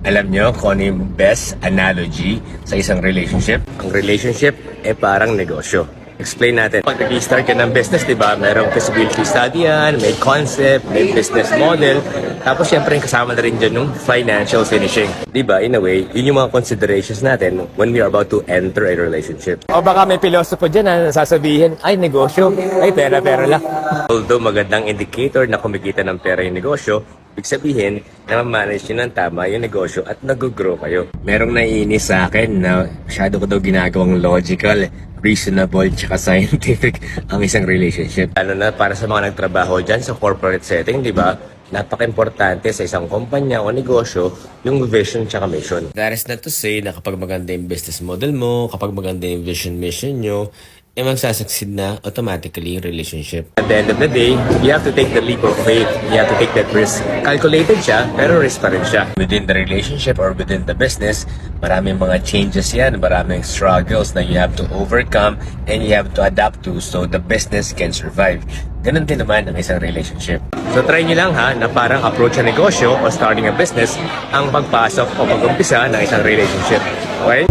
Alam nyo kung ano yung best analogy sa isang relationship? Ang relationship parang negosyo. Explain natin. Pag nag-start ka ng business, di ba? Merong feasibility study yan, may concept, may business model. Tapos syempre kasama na rin dyan yung financial finishing. Di ba? In a way, yun yung mga considerations natin when we are about to enter a relationship. O baka may pilosopo dyan na sasabihin, ay negosyo, ay pera-pera lang. Although magandang indicator na kumikita ng pera yung negosyo, ibig sabihin, na ma-manage nyo ng tama yung negosyo at nag-grow kayo. Merong naiinis sa akin na masyado ko daw ginagawang logical, reasonable, tsaka scientific ang isang relationship. Ano na, para sa mga nagtrabaho dyan sa corporate setting, di ba? Napaka-importante sa isang kumpanya o negosyo yung vision tsaka mission. That is not to say na kapag maganda yung business model mo, kapag maganda yung vision mission nyo, magsasucceed na automatically yung relationship. At the end of the day, you have to take the leap of faith. You have to take that risk. Calculated siya, pero risk pa rin siya. Within the relationship or within the business, maraming mga changes yan, maraming struggles na you have to overcome and you have to adapt to so the business can survive. Ganun din naman ang isang relationship. So try nyo lang ha, na parang approach sa negosyo o starting a business ang pagpasok o pag-umpisa ng isang relationship. Okay?